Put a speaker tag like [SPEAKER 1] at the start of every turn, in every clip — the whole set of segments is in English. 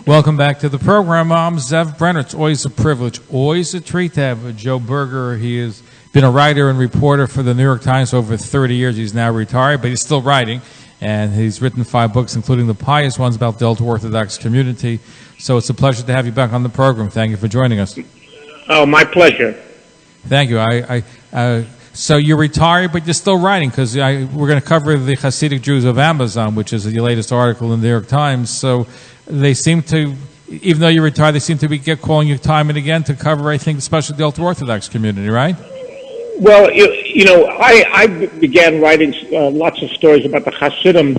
[SPEAKER 1] Welcome back to the program. I'm Zev Brenner. It's always a privilege, always a treat to have Joe Berger. He has been a writer and reporter for the New York Times for over 30 years. He's now retired, but he's still writing. And he's written 5 books, including the pious ones about the ultra-Orthodox community. So it's a pleasure to have you back on the program. Thank you for joining us.
[SPEAKER 2] Oh, my pleasure.
[SPEAKER 1] Thank you. So you're retired, but you're still writing, because we're going to cover the Hasidic Jews of Amazon, which is the latest article in the New York Times. So they seem to, even though you're retired, they seem to be calling you time and again to cover, I think, especially the ultra-Orthodox community, right?
[SPEAKER 2] Well, I began writing lots of stories about the Hasidim,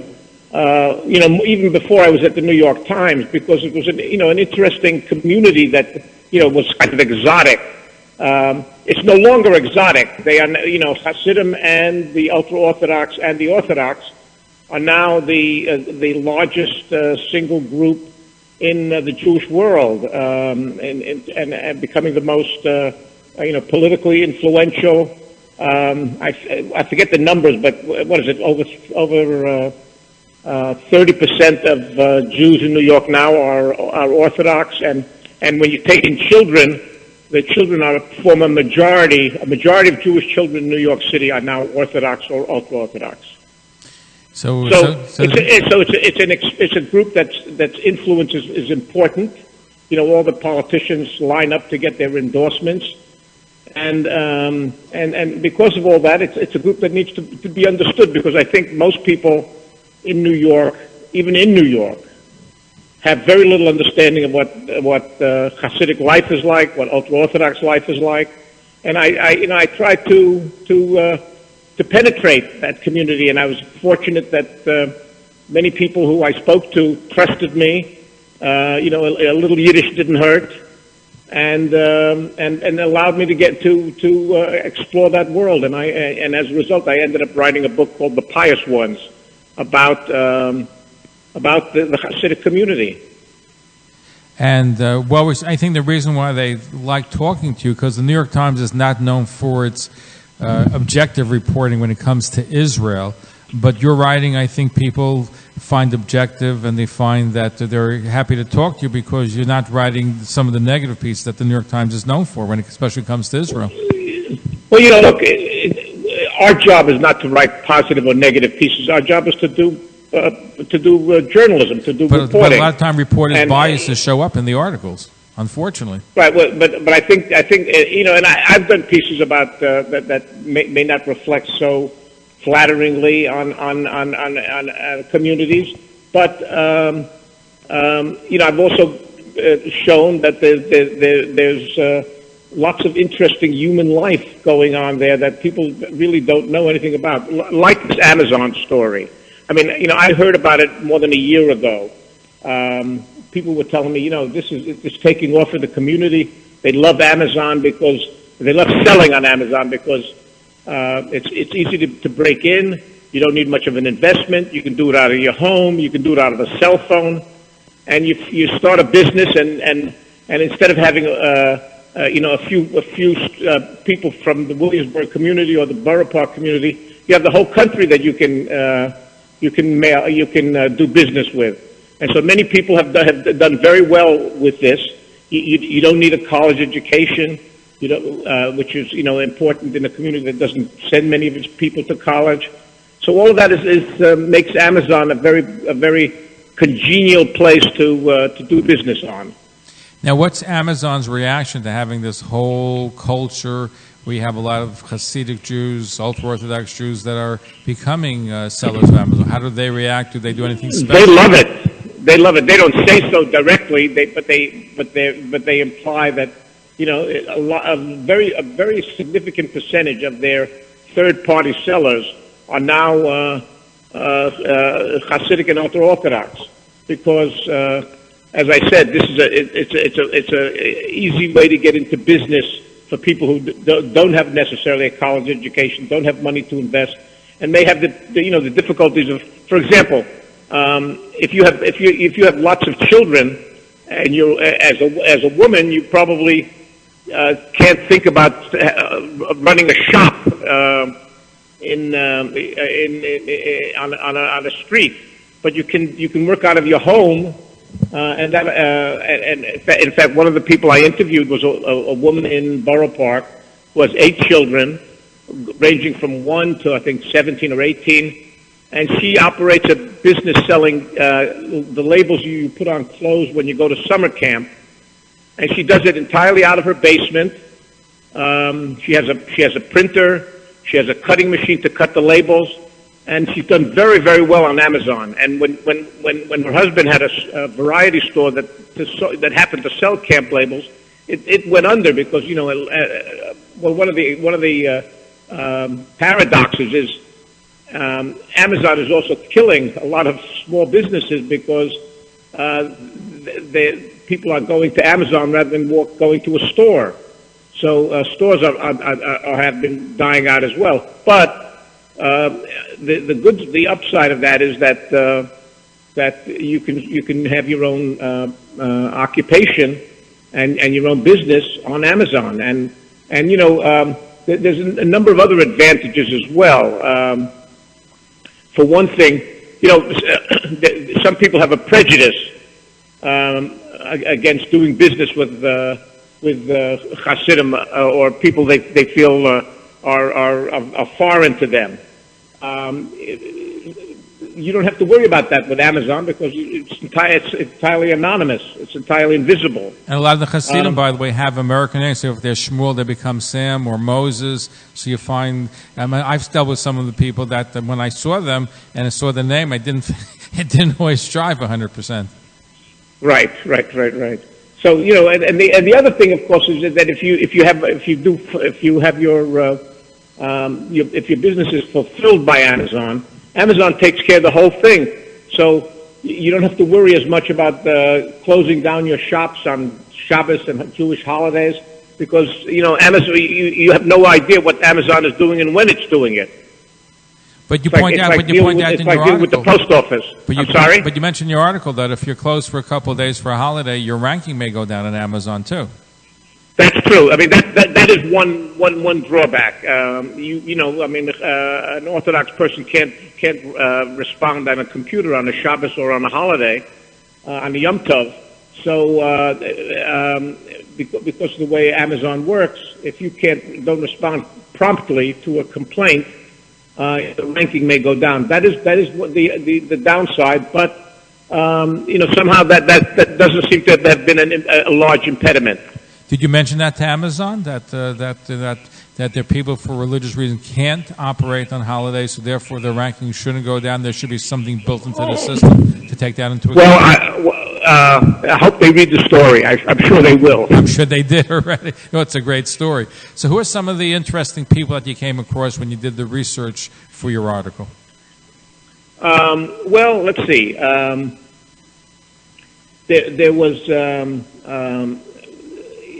[SPEAKER 2] even before I was at the New York Times, because it was an interesting community that, was kind of exotic. It's no longer exotic. They are, Hasidim and the ultra-Orthodox and the Orthodox are now the largest single group in the Jewish world, and becoming the most politically influential. I forget the numbers, but what is it? Over 30% of Jews in New York now are Orthodox, and when you take in children, the children form a majority. A majority of Jewish children in New York City are now Orthodox or ultra-Orthodox. So it's a group that's influence is important. All the politicians line up to get their endorsements. And because of all that, it's a group that needs to be understood, because I think most people in New York, even in New York, have very little understanding of what Hasidic life is like, what ultra-Orthodox life is like, and I try to penetrate that community, and I was fortunate that many people who I spoke to trusted me. A little Yiddish didn't hurt. And allowed me to get to explore that world, and as a result, I ended up writing a book called The Pious Ones about the Hasidic community.
[SPEAKER 1] And I think the reason why they like talking to you, because the New York Times is not known for its objective reporting when it comes to Israel. But your writing, I think people find objective, and they find that they're happy to talk to you because you're not writing some of the negative pieces that the New York Times is known for when it especially comes to Israel.
[SPEAKER 2] Well, look, our job is not to write positive or negative pieces. Our job is to do journalism, to do reporting.
[SPEAKER 1] But a lot of time reporters' biases show up in the articles, unfortunately.
[SPEAKER 2] Right, but I think and I've done pieces about that may not reflect so flatteringly on communities, but I've also shown that there's lots of interesting human life going on there that people really don't know anything about, like this Amazon story. I mean, I heard about it more than a year ago. People were telling me, it's taking off in the community. They love Amazon because they love selling on Amazon because it's easy to break in. You don't need much of an investment. You can do it out of your home. You can do it out of a cell phone, and you start a business. And instead of having a few people from the Williamsburg community or the Borough Park community, you have the whole country that you can do business with. And so many people have done very well with this. You don't need a college education. Which is important in a community that doesn't send many of its people to college. So all of that makes Amazon a very congenial place to do business on.
[SPEAKER 1] Now, what's Amazon's reaction to having this whole culture? We have a lot of Hasidic Jews, ultra-Orthodox Jews that are becoming sellers of Amazon. How do they react? Do they do anything special?
[SPEAKER 2] They love it. They love it. They don't say so directly, but they imply that. A very significant percentage of their third-party sellers are now Hasidic and ultra-Orthodox, because, as I said, it's a easy way to get into business for people who don't have necessarily a college education, don't have money to invest, and may have the difficulties of, for example, if you have lots of children, and you as a woman, you probably can't think about running a shop on a street, but you can work out of your home And in fact, one of the people I interviewed was a woman in Borough Park who has 8 children, ranging from 1 to I think 17 or 18, and she operates a business selling the labels you put on clothes when you go to summer camp, and she does it entirely out of her basement. She has a printer, she has a cutting machine to cut the labels, and she's done very, very well on Amazon. And when her husband had a variety store that happened to sell camp labels, it went under because one of the paradoxes is Amazon is also killing a lot of small businesses because people are going to Amazon rather than going to a store. So stores have been dying out as well. But the upside of that is that you can have your own occupation and your own business on Amazon, and there's a number of other advantages as well. For one thing, some people have a prejudice against doing business with Hasidim or people they feel are foreign to them. You don't have to worry about that with Amazon because it's entirely anonymous. It's entirely invisible.
[SPEAKER 1] And a lot of the Hasidim, by the way, have American names. So if they're Shmuel, they become Sam or Moses. So you find, I've dealt with some of the people that when I saw them and I saw the name, it didn't always drive 100%. Right.
[SPEAKER 2] So and the other thing, of course, is that if your business is fulfilled by Amazon, Amazon takes care of the whole thing. So you don't have to worry as much about closing down your shops on Shabbos and Jewish holidays because Amazon. You have no idea what Amazon is doing and when it's doing it.
[SPEAKER 1] But you point out in your article
[SPEAKER 2] with the post office.
[SPEAKER 1] But you mentioned in your article that if you're closed for a couple of days for a holiday, your ranking may go down on Amazon too.
[SPEAKER 2] That's true. I mean, that is one drawback. An Orthodox person can't respond on a computer on a Shabbos or on a holiday, on a Yom Tov. So, because of the way Amazon works, if you don't respond promptly to a complaint, the ranking may go down. That is what the downside. But somehow that doesn't seem to have been a large impediment.
[SPEAKER 1] Did you mention that to Amazon, that their people for religious reasons can't operate on holidays, so therefore their ranking shouldn't go down? There should be something built into the system to take that into account?
[SPEAKER 2] Well, I hope they read the story. I'm sure they will.
[SPEAKER 1] I'm sure they did already. It's a great story. So who are some of the interesting people that you came across when you did the research for your article?
[SPEAKER 2] Well, let's see. There was...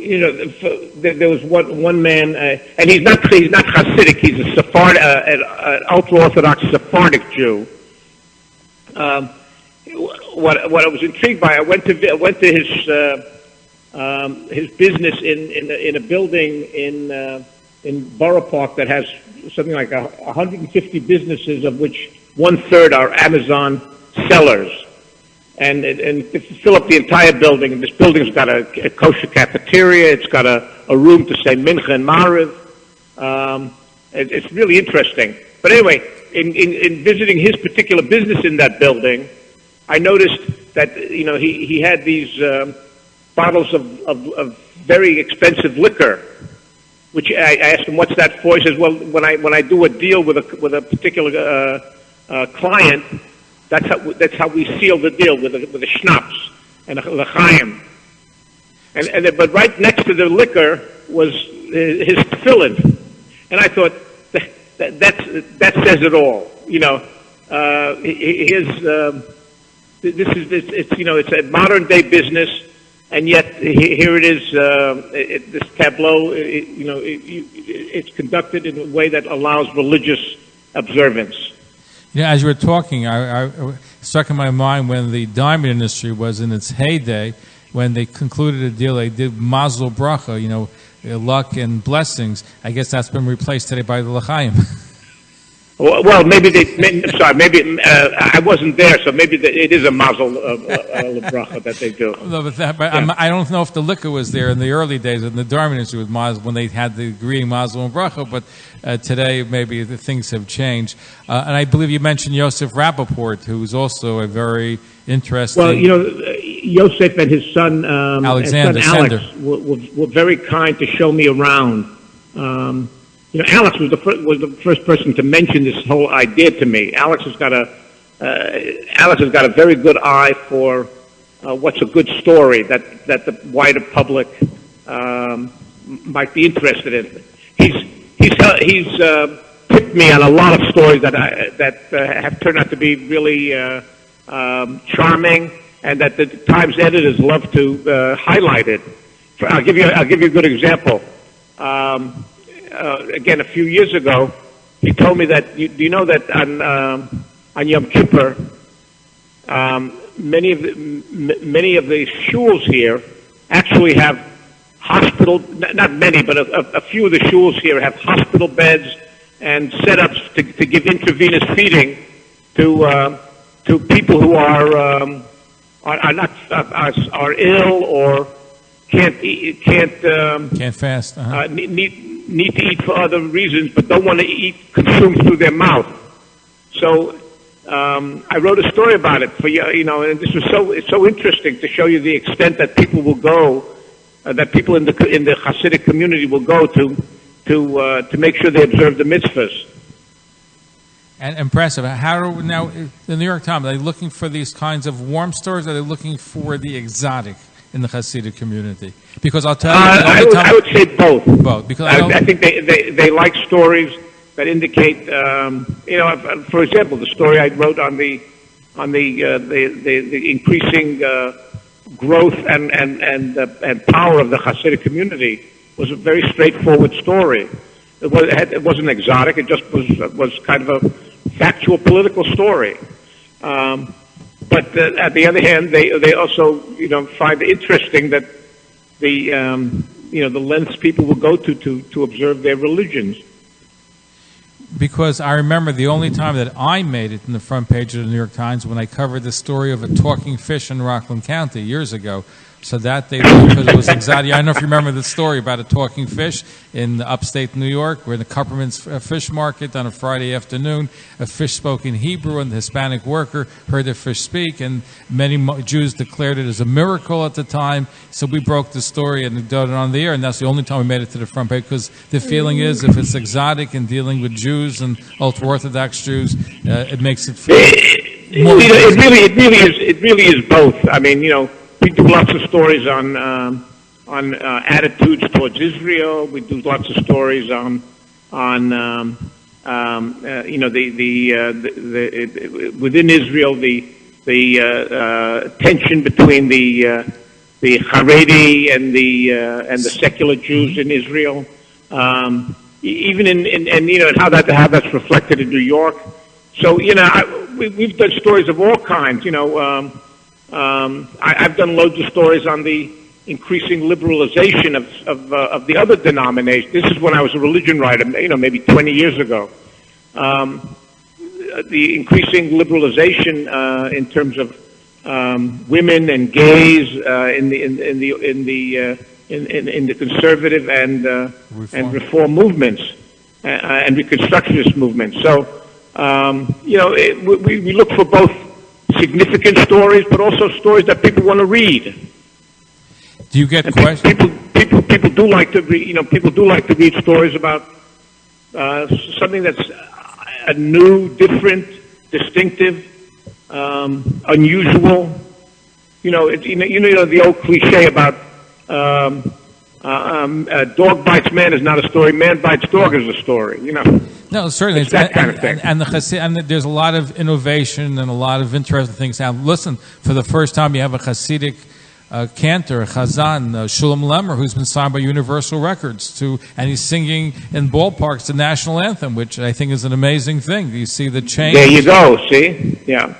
[SPEAKER 2] there was one man, and he's not Chasidic. He's a Sephardic, an ultra-Orthodox Sephardic Jew. What I was intrigued by, I went to his business in a building in Borough Park that has something like 150 businesses, of which 1/3 are Amazon sellers. And to fill up the entire building, and this building's got a kosher cafeteria, it's got a room to say Mincha and Mariv. It's really interesting. But anyway, in visiting his particular business in that building, I noticed that he had these bottles of very expensive liquor, which I asked him, "What's that for?" He says, "Well, when I do a deal with a particular client, that's how we seal the deal with a schnapps and a l'chaim." But right next to the liquor was his tefillin, and I thought that says it all. It's a modern day business, and yet here it is. This tableau, it's conducted in a way that allows religious observance.
[SPEAKER 1] As you were talking, I stuck in my mind when the diamond industry was in its heyday, when they concluded a deal, they did mazel bracha, luck and blessings. I guess that's been replaced today by the l'chaim.
[SPEAKER 2] Well, maybe I wasn't there, so maybe it is a mazel lebracha that they do.
[SPEAKER 1] No, but I don't know if the liquor was there in the early days in the Darwin with mazel when they had the greeting mazel and bracha, but today maybe the things have changed. And I believe you mentioned Yosef Rappaport, who's also a very interesting.
[SPEAKER 2] Well, Yosef and his son
[SPEAKER 1] Alexander
[SPEAKER 2] Alex were very kind to show me around. Alex was the first person to mention this whole idea to me. Alex has got a very good eye for what's a good story that the wider public might be interested in. He's picked me on a lot of stories that have turned out to be really charming, and that the Times editors love to highlight it. I'll give you a good example. Again, a few years ago, he told me that do you know that on Yom Kippur, many of the shuls here actually have not many, but a few of the shuls here have hospital beds and setups to give intravenous feeding to people who are ill or can't
[SPEAKER 1] fast.
[SPEAKER 2] Need to eat for other reasons, but don't want to eat consumed through their mouth. So I wrote a story about it for you, and this was so interesting to show you the extent that people will go, that people in the Hasidic community will go to make sure they observe the mitzvahs.
[SPEAKER 1] And impressive. Now the New York Times, are they looking for these kinds of warm stories? Or are they looking for the exotic in the Hasidic community? Because I'll tell you,
[SPEAKER 2] I would say both.
[SPEAKER 1] Both, because
[SPEAKER 2] I think they like stories that indicate, for example, the story I wrote on the increasing growth and power of the Hasidic community was a very straightforward story. It wasn't exotic. It just was kind of a factual political story. But at the other hand, they also find it interesting that the lengths people will go to observe their religions.
[SPEAKER 1] Because I remember the only time that I made it in the front page of the New York Times when I covered the story of a talking fish in Rockland County years ago. So that they because it was exotic. I don't know if you remember the story about a talking fish in upstate New York, where in the Kupperman's fish market on a Friday afternoon, a fish spoke in Hebrew, and the Hispanic worker heard the fish speak, and many Jews declared it as a miracle at the time. So we broke the story and did it on the air, and that's the only time we made it to the front page, because the feeling is if it's exotic and dealing with Jews and ultra-Orthodox Jews, it makes it feel more.
[SPEAKER 2] It really is both. I mean, we do lots of stories on attitudes towards Israel. We do lots of stories on within Israel the tension between the Haredi and the secular Jews in Israel. Even in how that's reflected in New York. So we've done stories of all kinds. I've done loads of stories on the increasing liberalization of the other denominations. This is when I was a religion writer, maybe 20 years ago. The increasing liberalization in terms of women and gays in the conservative and reform movements and reconstructionist movements. So we look for both significant stories, but also stories that people want to read.
[SPEAKER 1] Do you get questions?
[SPEAKER 2] People do like to read. People do like to read stories about something that's a new, different, distinctive, unusual. The old cliche about dog bites man is not a story. Man bites dog is a story.
[SPEAKER 1] No, certainly.
[SPEAKER 2] It's that kind of thing.
[SPEAKER 1] And there's a lot of innovation and a lot of interesting things. Now, listen, for the first time, you have a Hasidic cantor, Chazan, Shulam Lemmer, who's been signed by Universal Records and he's singing in ballparks the national anthem, which I think is an amazing thing. You see the change.
[SPEAKER 2] There you go. See, yeah.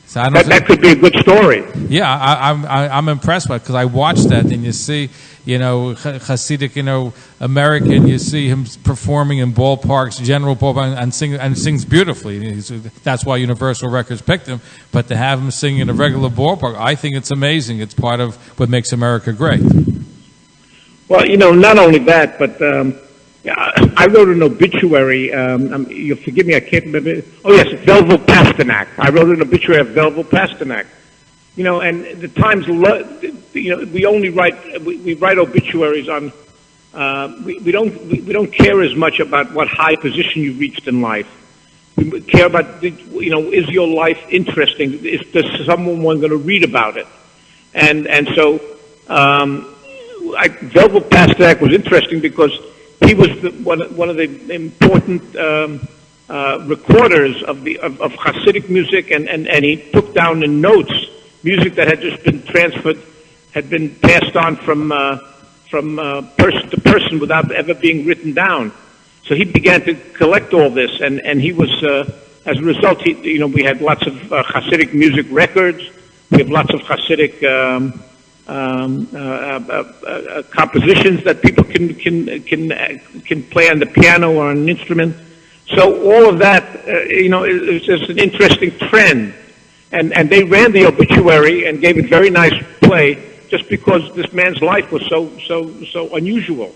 [SPEAKER 1] So I don't
[SPEAKER 2] that could be a good story.
[SPEAKER 1] Yeah, I'm impressed by it because I watched that, and you see, Chasidic, American. You see him performing in ballparks, general ballparks, and sings beautifully. That's why Universal Records picked him. But to have him sing in a regular ballpark, I think it's amazing. It's part of what makes America great.
[SPEAKER 2] Well, not only that, but I wrote an obituary. You'll forgive me, I can't remember. Oh yes, Velvel Pasternak. I wrote an obituary of Velvel Pasternak. And the Times, we only write obituaries on. We don't care as much about what high position you reached in life. We care about, is your life interesting? Does someone going to read about it? And so Velvel Pasternak was interesting because he was one of the important recorders of Hasidic music, and he took down in notes music that had just been transferred, had been passed on from person to person without ever being written down. So he began to collect all this, and he was as a result. We had lots of Hasidic music records. We have lots of Hasidic compositions that people can play on the piano or on an instrument. So all of that, is just an interesting trend. And they ran the obituary and gave it very nice play just because this man's life was so unusual.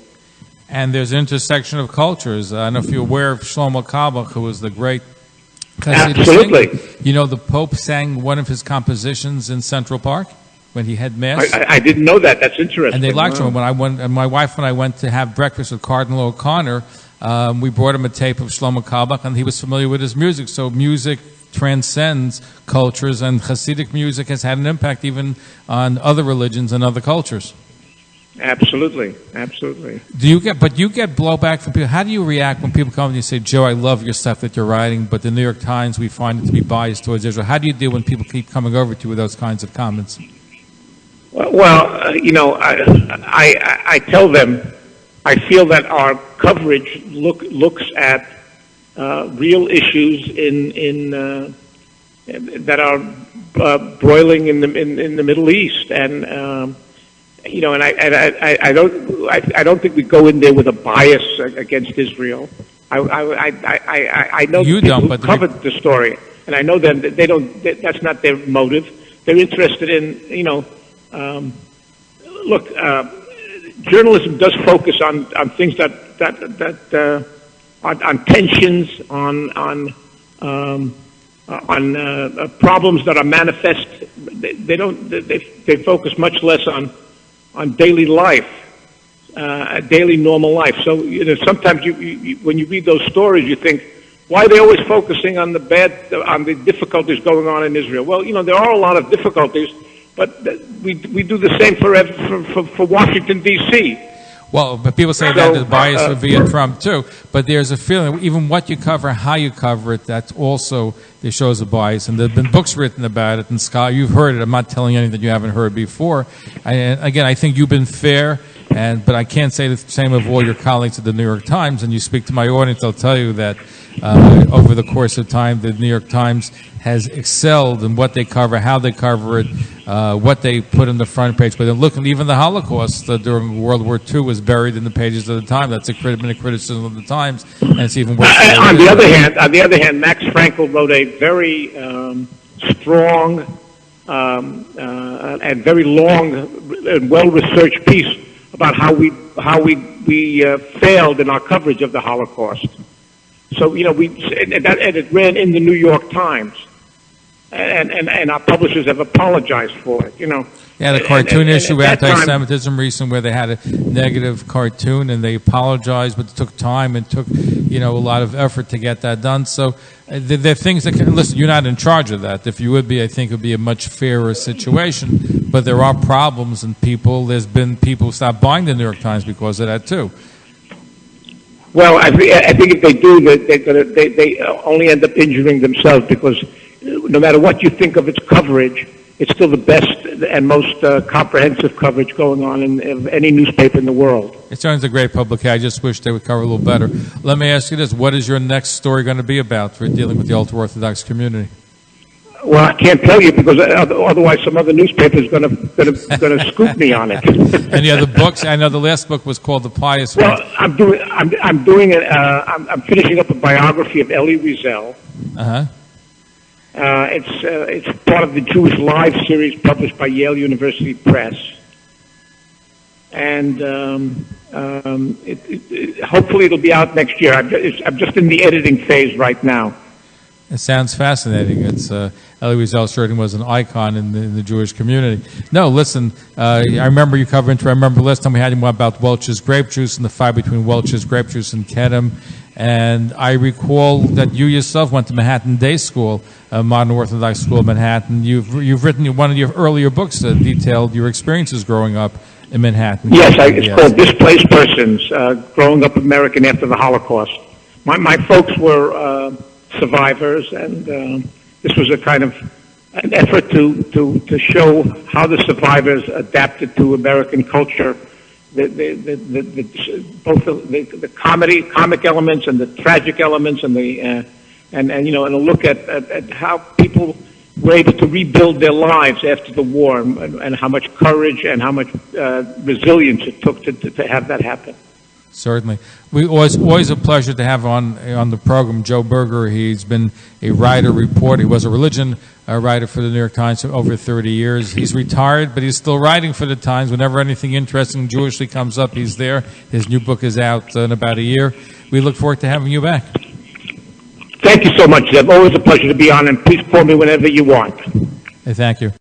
[SPEAKER 1] And there's an intersection of cultures. I don't know if you're aware of Shlomo Kabach, who was the great Chasidic singer. The Pope sang one of his compositions in Central Park when he had Mass.
[SPEAKER 2] I didn't know that. That's interesting.
[SPEAKER 1] And they liked him. When my wife and I went to have breakfast with Cardinal O'Connor, we brought him a tape of Shlomo Kabach, and he was familiar with his music. So music transcends cultures, and Hasidic music has had an impact even on other religions and other cultures.
[SPEAKER 2] Absolutely.
[SPEAKER 1] Do you get blowback from people? How do you react when people come and you say, "Joe, I love your stuff that you're writing, but the New York Times, we find it to be biased towards Israel"? How do you deal when people keep coming over to you with those kinds of comments?
[SPEAKER 2] Well, I tell them I feel that our coverage looks at real issues that are broiling in the Middle East, and and I don't think we go in there with a bias against Israel. I know
[SPEAKER 1] you
[SPEAKER 2] people
[SPEAKER 1] don't,
[SPEAKER 2] who
[SPEAKER 1] but
[SPEAKER 2] covered the story, and I know them. They don't. That's not their motive. They're interested in look. Journalism does focus on things that on tensions, on problems that are manifest. They focus much less on daily life, daily normal life. So sometimes you when you read those stories, you think, why are they always focusing on the difficulties going on in Israel? Well, there are a lot of difficulties, but we do the same for Washington D.C.
[SPEAKER 1] Well, but people say that is biased via Trump too. But there's a feeling, even what you cover, how you cover it, that's also there shows a bias. And there've been books written about it. And Scott, you've heard it. I'm not telling you anything that you haven't heard before. Again, I think you've been fair, but I can't say the same of all your colleagues at the New York Times. And you speak to my audience, they'll tell you that over the course of time, the New York Times has excelled in what they cover, how they cover it, what they put in the front page. But look, even the Holocaust during World War II was buried in the pages of the Times. That's been a criticism of the Times, and it's even worse.
[SPEAKER 2] On the other hand, Max Frankel wrote a very strong and very long and well-researched piece about how we failed in our coverage of the Holocaust. So and it ran in the New York Times, and our publishers have apologized for it.
[SPEAKER 1] Yeah, the cartoon issue, anti-Semitism, recent, where they had a negative cartoon and they apologized, but it took time and took a lot of effort to get that done. So there are things that can listen. You're not in charge of that. If you would be, I think it would be a much fairer situation. But there are problems, and there's been people who stopped buying the New York Times because of that too.
[SPEAKER 2] Well, I think if they do, they only end up injuring themselves, because no matter what you think of its coverage, it's still the best and most comprehensive coverage going on in any newspaper in the world.
[SPEAKER 1] It sounds a great publication. I just wish they would cover a little better. Let me ask you this. What is your next story going to be about for dealing with the ultra-Orthodox community?
[SPEAKER 2] Well, I can't tell you because otherwise some other newspaper is going to scoop me on it.
[SPEAKER 1] Any other books? I know the last book was called The Pious
[SPEAKER 2] Well,
[SPEAKER 1] Ones.
[SPEAKER 2] I'm doing it. I'm finishing up a biography of Elie Wiesel.
[SPEAKER 1] Uh-huh.
[SPEAKER 2] It's part of the Jewish Live series published by Yale University Press, and hopefully it'll be out next year. I'm just in the editing phase right now.
[SPEAKER 1] It sounds fascinating. It's Elie Wiesel certainly was an icon in the Jewish community. No, listen, I remember you covering. I remember last time we had him about Welch's grape juice and the fight between Welch's grape juice and Kedem. And I recall that you yourself went to Manhattan Day School, a modern Orthodox school in Manhattan. You've written one of your earlier books that detailed your experiences growing up in Manhattan.
[SPEAKER 2] Yes, it's called Displaced Persons, Growing Up American After the Holocaust. My folks were survivors, and this was a kind of an effort to show how the survivors adapted to American culture. Both the comic elements and the tragic elements, and a look at how people were able to rebuild their lives after the war, and how much courage and how much resilience it took to have that happen.
[SPEAKER 1] Certainly. Always a pleasure to have on the program Joe Berger. He's been a writer, reporter. He was a religion writer for the New York Times for over 30 years. He's retired, but he's still writing for the Times. Whenever anything interesting Jewishly comes up, he's there. His new book is out in about a year. We look forward to having you back.
[SPEAKER 2] Thank you so much, Zev. Always a pleasure to be on, and please call me whenever you want.
[SPEAKER 1] Thank you.